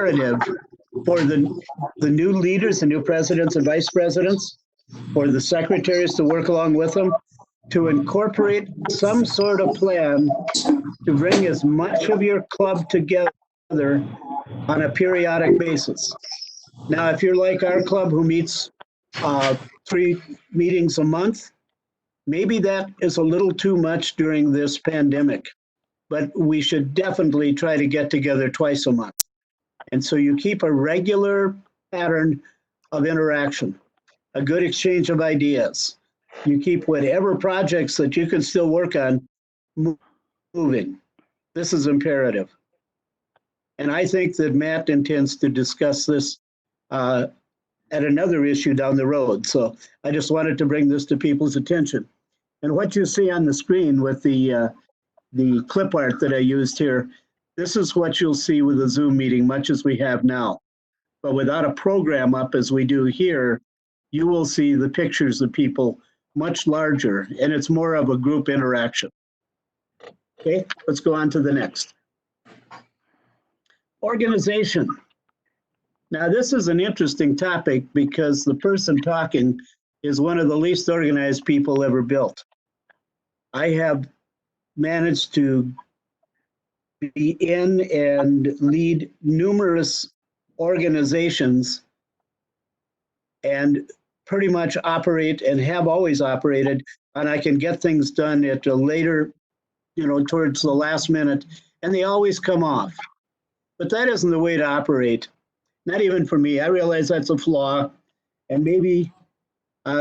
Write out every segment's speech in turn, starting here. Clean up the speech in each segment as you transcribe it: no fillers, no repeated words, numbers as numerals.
imperative for the new leaders, the new presidents and vice presidents, for the secretaries to work along with them, to incorporate some sort of plan to bring as much of your club together on a periodic basis. Now, if you're like our club who meets 3 meetings a month, maybe that is a little too much during this pandemic, but we should definitely try to get together twice a month. And so you keep a regular pattern of interaction, a good exchange of ideas. You keep whatever projects that you can still work on moving. This is imperative. And I think that Matt intends to discuss this at another issue down the road. So I just wanted to bring this to people's attention. And what you see on the screen with the clip art that I used here, this is what you'll see with a Zoom meeting, much as we have now. But without a program up as we do here, you will see the pictures of people much larger, and it's more of a group interaction. Okay, let's go on to the next. Organization. Now, this is an interesting topic because the person talking is one of the least organized people ever built. I have managed to be in and lead numerous organizations and pretty much operate and have always operated, and I can get things done at a later, towards the last minute, and they always come off. But that isn't the way to operate, not even for me. I realize that's a flaw, and maybe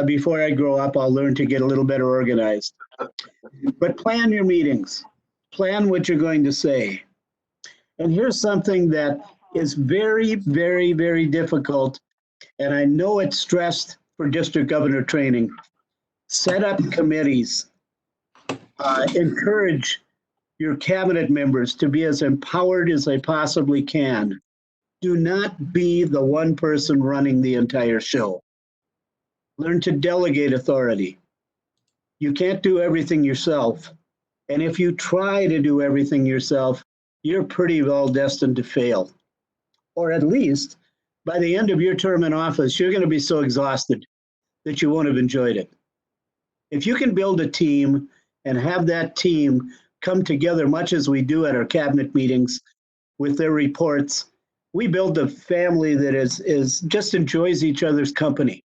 before I grow up, I'll learn to get a little better organized. But plan your meetings. Plan what you're going to say. And here's something that is very, very, very difficult, and I know it's stressed for district governor training. Set up committees. Encourage your cabinet members to be as empowered as they possibly can. Do not be the one person running the entire show. Learn to delegate authority. You can't do everything yourself. And if you try to do everything yourself, you're pretty well destined to fail. Or at least, by the end of your term in office, you're going to be so exhausted that you won't have enjoyed it. If you can build a team and have that team come together, much as we do at our cabinet meetings with their reports, we build a family that is just enjoys each other's company.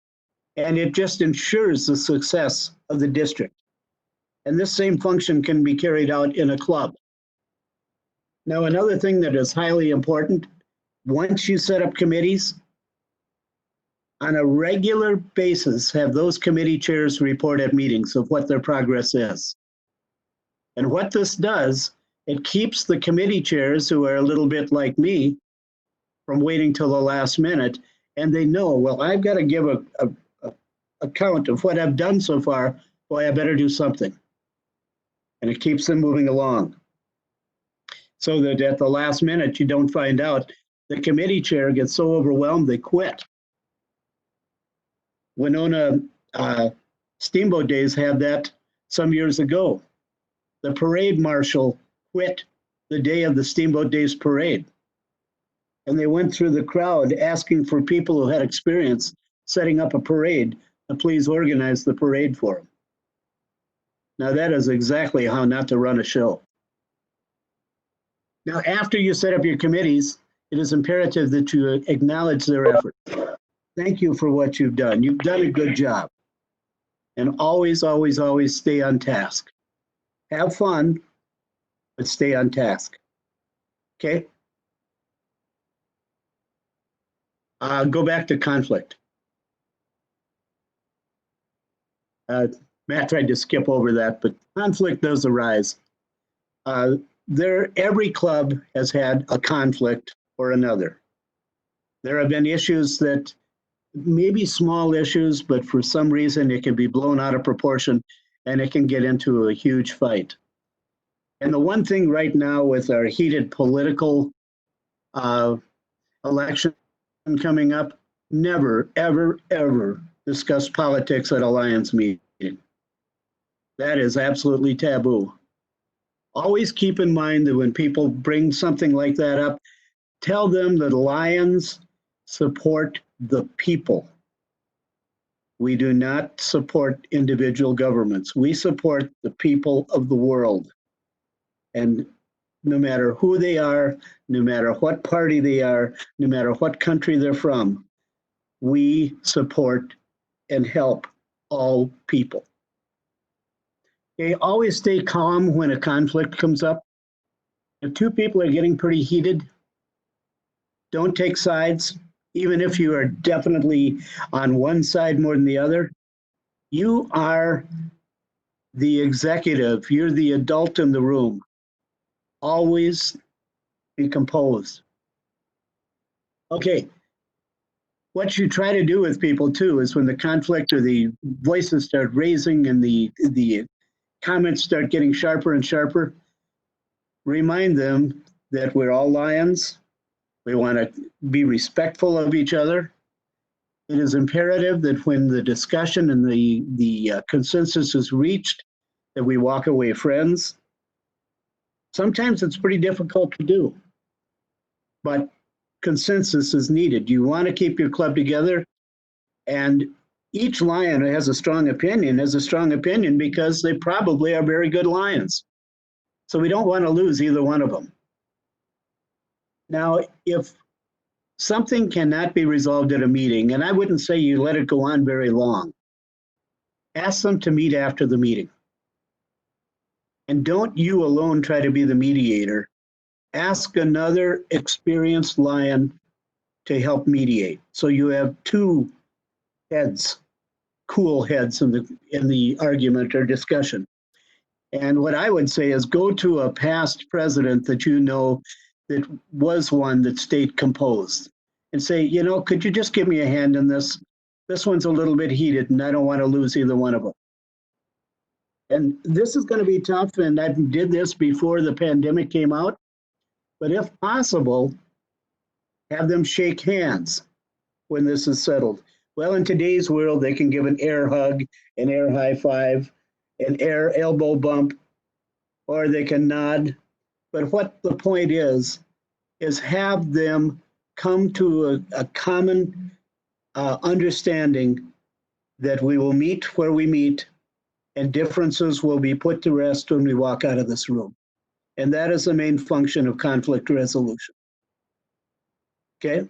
And it just ensures the success of the district. And this same function can be carried out in a club. Now, another thing that is highly important, once you set up committees, on a regular basis, have those committee chairs report at meetings of what their progress is. And what this does, it keeps the committee chairs, who are a little bit like me, from waiting till the last minute, and they know, well, I've got to give a account of what I've done so far. Boy, I better do something. And it keeps them moving along. So that at the last minute, you don't find out the committee chair gets so overwhelmed, they quit. Winona Steamboat Days had that some years ago. The parade marshal quit the day of the Steamboat Days parade. And they went through the crowd asking for people who had experience setting up a parade to please organize the parade for them. Now that is exactly how not to run a show. Now, after you set up your committees, it is imperative that you acknowledge their effort. Thank you for what you've done. You've done a good job. And always, always, always stay on task. Have fun, but stay on task. Okay? Go back to conflict. Matt tried to skip over that, but conflict does arise. Every club has had a conflict or another. There have been issues that may be small issues, but for some reason it can be blown out of proportion and it can get into a huge fight. And the one thing right now with our heated political election coming up, never, ever, ever discuss politics at a Lions meeting. That is absolutely taboo. Always keep in mind that when people bring something like that up, Tell them that Lions support the people. We do not support individual governments. We support the people of the world. And no matter who they are, no matter what party they are, no matter what country they're from, we support and help all people. Okay, always stay calm when a conflict comes up. If two people are getting pretty heated, don't take sides, even if you are definitely on one side more than the other. You are the executive, you're the adult in the room. Always be composed. Okay, what you try to do with people too is when the conflict or the voices start raising and the comments start getting sharper and sharper, remind them that we're all Lions. We want to be respectful of each other. It is imperative that when the discussion and the consensus is reached, that we walk away friends. Sometimes it's pretty difficult to do, but consensus is needed. You want to keep your club together, and each Lion who has a strong opinion because they probably are very good Lions. So we don't want to lose either one of them. Now, if something cannot be resolved at a meeting, and I wouldn't say you let it go on very long, ask them to meet after the meeting. And don't you alone try to be the mediator. Ask another experienced Lion to help mediate. So you have two heads, cool heads in the argument or discussion. And what I would say is go to a past president that you know that was one that stayed composed and say, you know, could you just give me a hand in this? This one's a little bit heated and I don't want to lose either one of them. And this is going to be tough, and I did this before the pandemic came out, but if possible, have them shake hands when this is settled. Well, in today's world, they can give an air hug, an air high five, an air elbow bump, or they can nod. But what the point is have them come to a common understanding that we will meet where we meet and differences will be put to rest when we walk out of this room. And that is the main function of conflict resolution. Okay?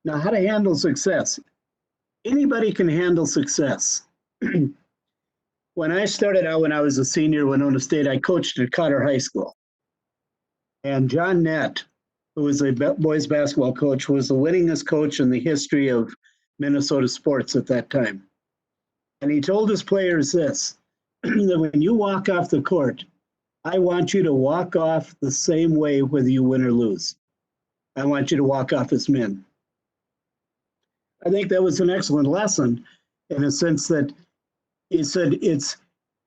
Now, how to handle success. Anybody can handle success. When I started out, when I was a senior at Winona State, I coached at Cotter High School. And John Nett, who was a boys basketball coach, was the winningest coach in the history of Minnesota sports at that time. And he told his players this, that when you walk off the court, I want you to walk off the same way whether you win or lose. I want you to walk off as men. I think that was an excellent lesson in a sense that he said it's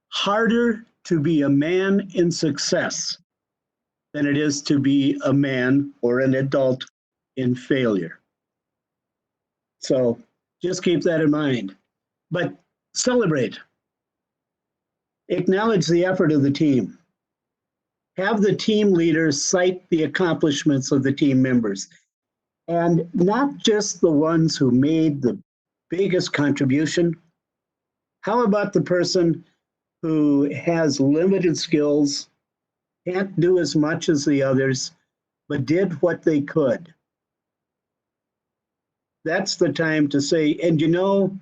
harder to be a man in success than it is to be a man or an adult in failure. So just keep that in mind. But celebrate. Acknowledge the effort of the team. Have the team leaders cite the accomplishments of the team members. And not just the ones who made the biggest contribution. How about the person who has limited skills, can't do as much as the others, but did what they could? That's the time to say, and you know,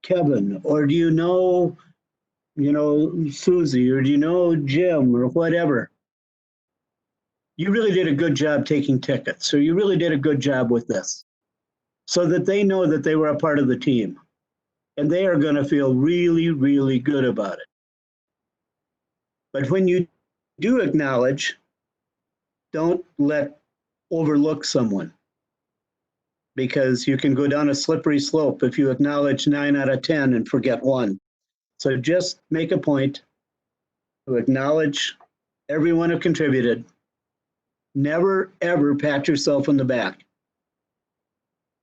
Kevin, or do you know, Susie, or do you know Jim, or whatever? You really did a good job taking tickets, so you really did a good job with this, so that they know that they were a part of the team. And they are going to feel really, really good about it. But when you do acknowledge, don't overlook someone, because you can go down a slippery slope if you acknowledge 9 out of 10 and forget one. So just make a point to acknowledge everyone who contributed. Never, ever pat yourself on the back.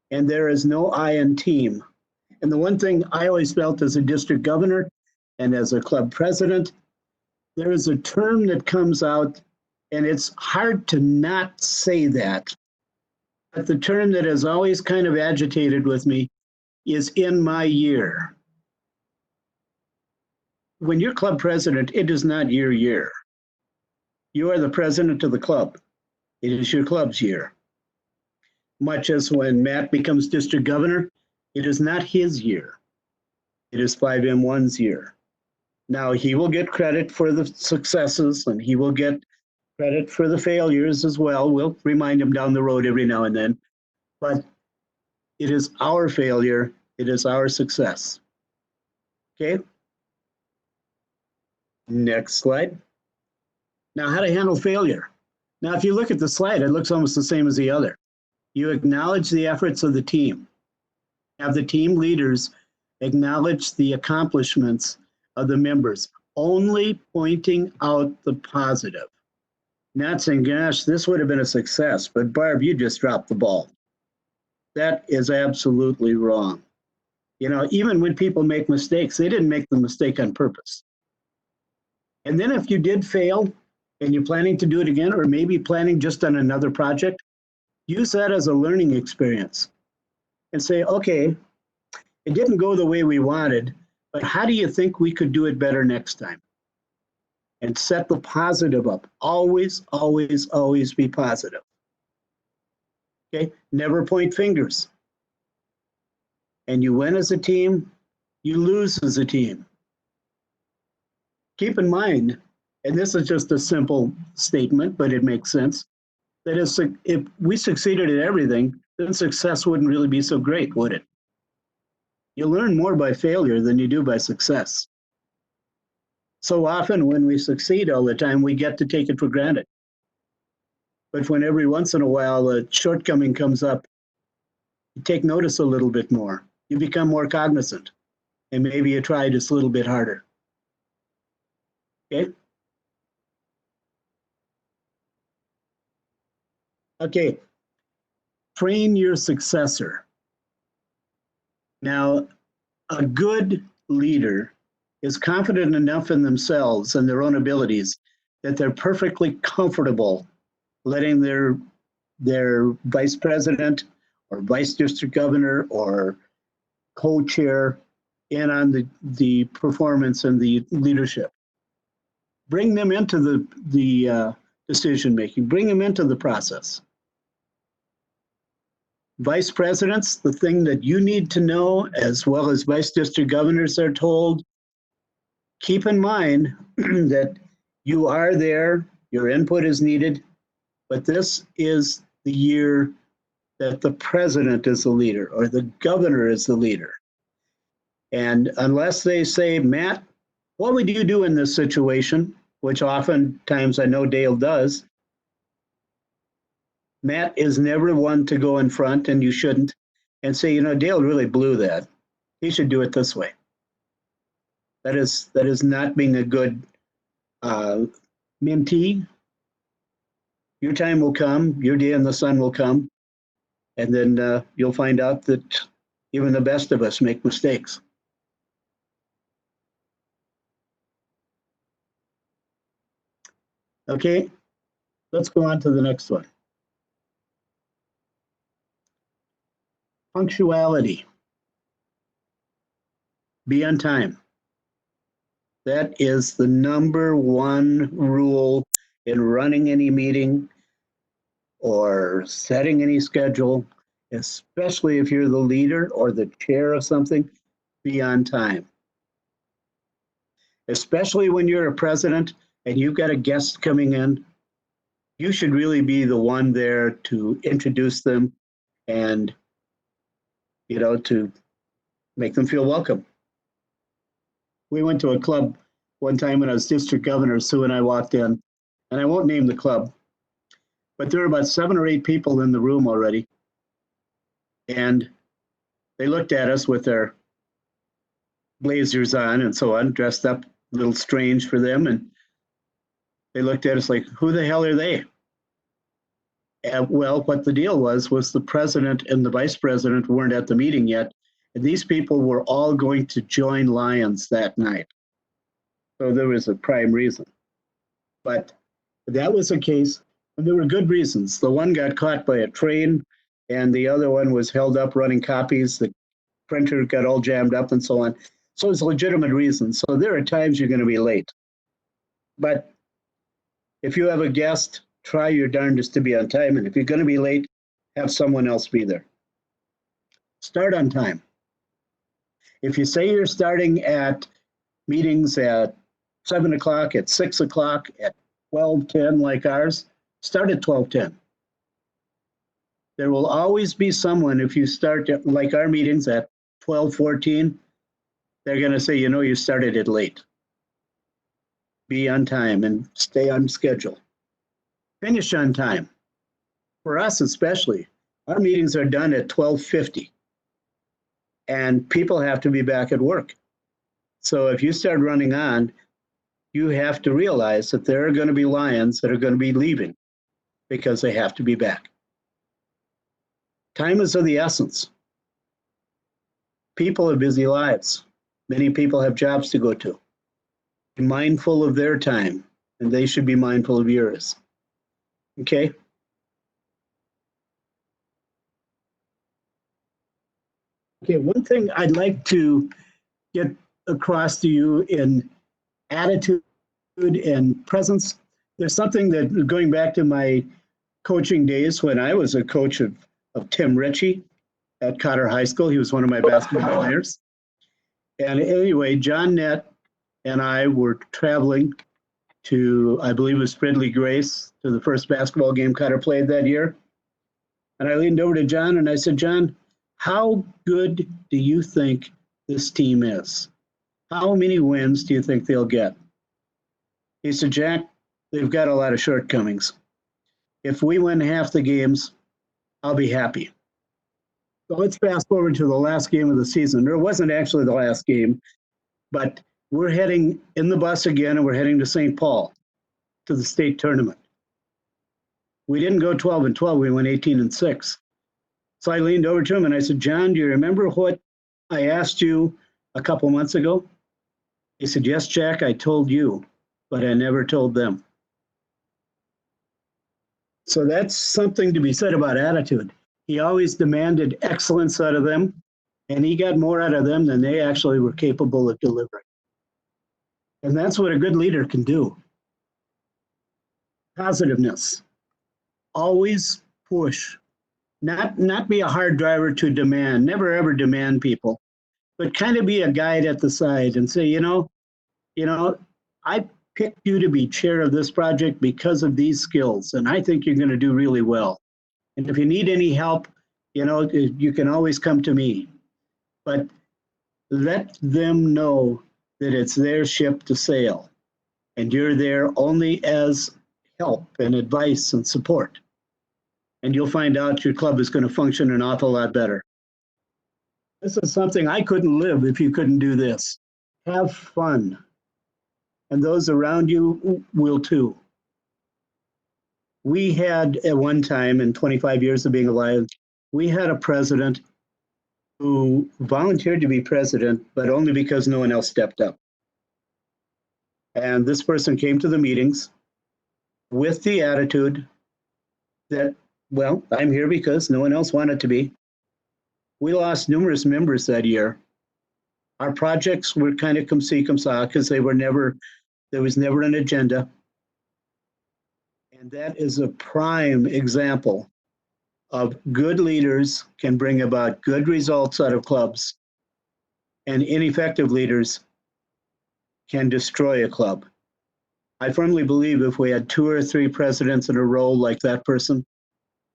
And there is no I in team. And the one thing I always felt as a district governor and as a club president, there is a term that comes out And it's hard to not say that. But the term that has always kind of agitated with me is in my year. When you're club president, it is not your year. You are the president of the club. It is your club's year. Much as when Matt becomes district governor, it is not his year. It is 5M1's year. Now, he will get credit for the successes and he will get credit for the failures as well. We'll remind him down the road every now and then. But it is our failure. It is our success. Okay? Next slide. Now, how to handle failure. Now, if you look at the slide, it looks almost the same as the other. You acknowledge the efforts of the team. Have the team leaders acknowledge the accomplishments of the members, only pointing out the positive. Not saying, gosh, this would have been a success, but Barb, you just dropped the ball. That is absolutely wrong. You know, even when people make mistakes, they didn't make the mistake on purpose. And then if you did fail and you're planning to do it again, or maybe planning just on another project, use that as a learning experience and say, okay, it didn't go the way we wanted, but how do you think we could do it better next time? And set the positive up. Always, always, always be positive. Okay, never point fingers. And you win as a team, you lose as a team. Keep in mind, and this is just a simple statement, but it makes sense, that if we succeeded at everything, then success wouldn't really be so great, would it? You learn more by failure than you do by success. So often when we succeed all the time, we get to take it for granted. But when every once in a while a shortcoming comes up, you take notice a little bit more. You become more cognizant, and maybe you try just a little bit harder. Okay? Okay. Train your successor. Now, a good leader is confident enough in themselves and their own abilities that they're perfectly comfortable letting their vice president or vice district governor or co-chair in on the performance and the leadership. Bring them into the decision making. Bring them into the process. Vice presidents, the thing that you need to know, as well as vice district governors are told, keep in mind that you are there, your input is needed, but this is the year that the president is the leader or the governor is the leader. And unless they say, Matt, what would you do in this situation? Which oftentimes I know Dale does. Matt is never one to go in front, and you shouldn't, and say, you know, Dale really blew that. He should do it this way. That is not being a good mentee. Your time will come, your day in the sun will come, and then you'll find out that even the best of us make mistakes. Okay, let's go on to the next one. Punctuality. Be on time. That is the number one rule in running any meeting or setting any schedule, especially if you're the leader or the chair of something. Be on time. Especially when you're a president and you've got a guest coming in, you should really be the one there to introduce them and, you know, to make them feel welcome. We went to a club one time when I was district governor. Sue and I walked in, and I won't name the club, but there were about 7 or 8 people in the room already. And they looked at us with their blazers on and so on, dressed up a little strange for them. And they looked at us like, who the hell are they? And, well, what the deal was the president and the vice president weren't at the meeting yet. And these people were all going to join Lions that night. So there was a prime reason. But That was the case, and there were good reasons. The one got caught by a train, and the other one was held up running copies. The printer got all jammed up and so on. So it's legitimate reasons. So there are times you're going to be late. But if you have a guest, try your darndest to be on time. And if you're going to be late, have someone else be there. Start on time. If you say you're starting at meetings at 7 o'clock, at 6 o'clock, at 12:10 like ours, start at 12:10. There will always be someone, if you start like our meetings at 12:14, they're going to say, you know, you started it late. Be on time and stay on schedule. Finish on time. For us especially, our meetings are done at 12:50 and people have to be back at work. So if you start running on, you have to realize that there are going to be Lions that are going to be leaving because they have to be back. Time is of the essence. People have busy lives. Many people have jobs to go to. Be mindful of their time, and they should be mindful of yours. Okay? Okay, one thing I'd like to get across to you in attitude and presence, there's something that, going back to my coaching days when I was a coach of Tim Ritchie at Cotter High School. He was one of my basketball players. And anyway, John Nett and I were traveling to, I believe it was Fridley Grace, to the first basketball game Cotter played that year. And I leaned over to John and I said, John, how good do you think this team is? How many wins do you think they'll get? He said, Jack, they've got a lot of shortcomings. If we win half the games, I'll be happy. So let's fast forward to the last game of the season. It wasn't actually the last game, but we're heading in the bus again, and we're heading to St. Paul to the state tournament. We didn't go 12-12, we went 18-6. So I leaned over to him and I said, John, do you remember what I asked you a couple months ago? He said, yes, Jack, I told you, but I never told them. So that's something to be said about attitude. He always demanded excellence out of them, and he got more out of them than they actually were capable of delivering. And that's what a good leader can do. Positiveness. Always push. Not be a hard driver to demand. Never ever demand people, but kind of be a guide at the side and say, you know, I picked you to be chair of this project because of these skills, and I think you're going to do really well. And if you need any help, you know, you can always come to me. But let them know that it's their ship to sail, and you're there only as help and advice and support. And you'll find out your club is going to function an awful lot better. This is something I couldn't live if you couldn't do this. Have fun. And those around you will too. We had at one time, in 25 years of being alive, we had a president who volunteered to be president, but only because no one else stepped up. And this person came to the meetings with the attitude that, well, I'm here because no one else wanted to be. We lost numerous members that year. Our projects were kind of come see, come saw, because there was never an agenda. And that is a prime example of good leaders can bring about good results out of clubs, and ineffective leaders can destroy a club. I firmly believe if we had 2 or 3 presidents in a row like that person,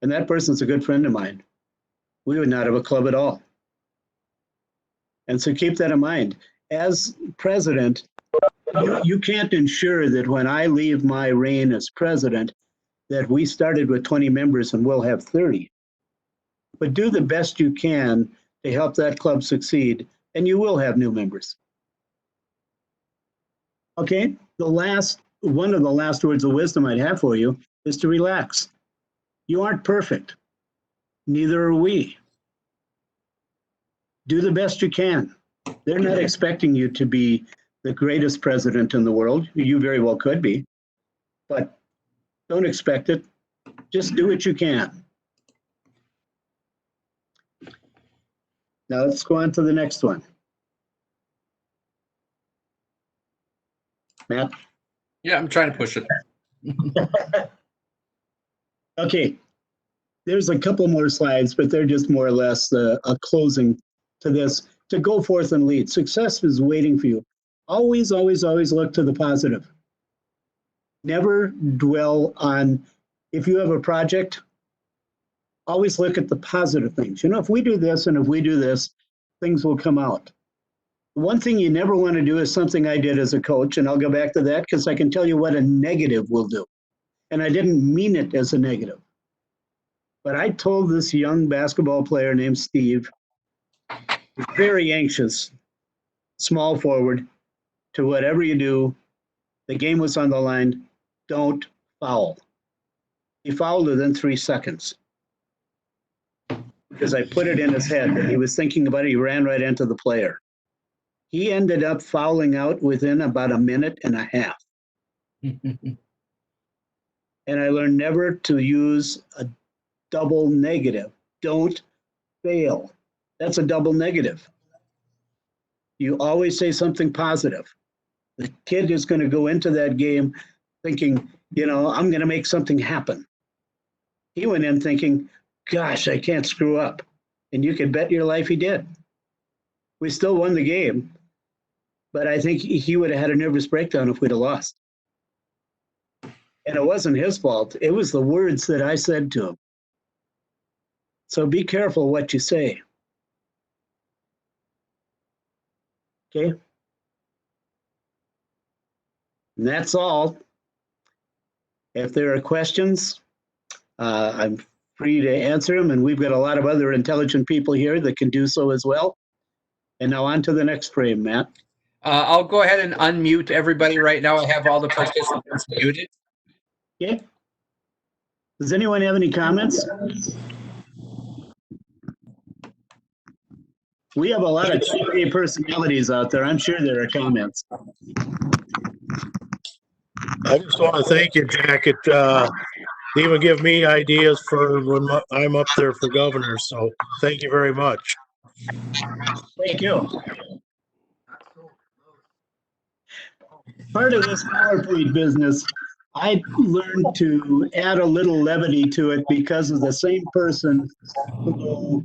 and that person's a good friend of mine, we would not have a club at all. And so keep that in mind. As president, you can't ensure that when I leave my reign as president, that we started with 20 members and we'll have 30. But do the best you can to help that club succeed, and you will have new members. Okay, one of the last words of wisdom I'd have for you is to relax. You aren't perfect. Neither are we. Do the best you can. They're not expecting you to be the greatest president in the world. You very well could be, but Don't expect it. Just do what you can. Now let's go on to the next one. Matt? Yeah, I'm trying to push it. Okay. There's a couple more slides, but they're just more or less a closing to this. To go forth and lead. Success is waiting for you. Always, always, always look to the positive. Never dwell on, if you have a project, always look at the positive things. You know, if we do this and if we do this, things will come out. One thing you never want to do is something I did as a coach, and I'll go back to that because I can tell you what a negative will do. And I didn't mean it as a negative. But I told this young basketball player named Steve, very anxious, small forward, to whatever you do, the game was on the line, don't foul. He fouled within 3 seconds because I put it in his head. He was thinking about it. He ran right into the player. He ended up fouling out within about a minute and a half. And I learned never to use a double negative. Don't fail. That's a double negative. You always say something positive. The kid is going to go into that game thinking, you know, I'm going to make something happen. He went in thinking, gosh, I can't screw up. And you can bet your life he did. We still won the game, but I think he would have had a nervous breakdown if we'd have lost. And it wasn't his fault. It was the words that I said to him. So be careful what you say. Okay? And that's all. If there are questions, I'm free to answer them, and we've got a lot of other intelligent people here that can do so as well. And now on to the next frame, Matt. I'll go ahead and unmute everybody right now. I have all the participants muted. Okay. Does anyone have any comments? We have a lot of great personalities out there. I'm sure there are comments. I just want to thank you, Jack. It even give me ideas for when I'm up there for governor. So thank you very much. Thank you. Part of this PowerPoint business, I learned to add a little levity to it because of the same person who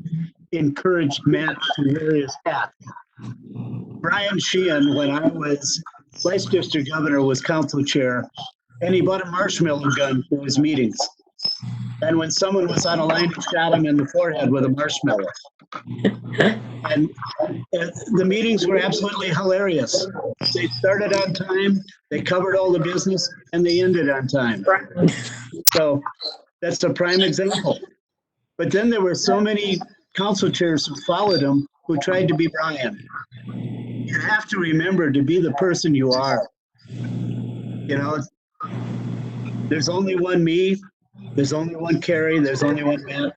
encouraged Matt to wear his hat. Brian Sheehan, when I was Vice District Governor, was council chair, and he bought a marshmallow gun for his meetings. And when someone was on a line, he shot him in the forehead with a marshmallow. And the meetings were absolutely hilarious. They started on time, they covered all the business, and they ended on time. So that's a prime example. But then there were so many council chairs who followed him who tried to be Brian. You have to remember to be the person you are. You know, there's only one me, there's only one Carrie, there's only one Matt.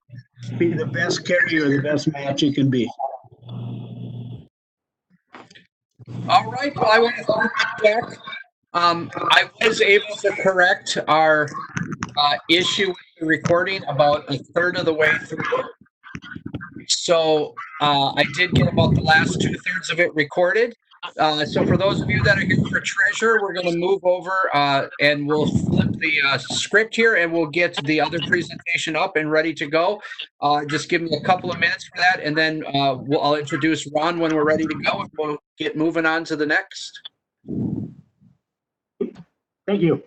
Be the best Carrie or the best Matt you can be. All right. Well, I want to thank you, Jack. I was able to correct our issue with the recording about a third of the way through. So I did get about the last 2/3 of it recorded. So for those of you that are here for treasure, we're going to move over and we'll flip the script here and we'll get the other presentation up and ready to go. Just give me a couple of minutes for that, and then I'll introduce Ron when we're ready to go, and we'll get moving on to the next. Thank you.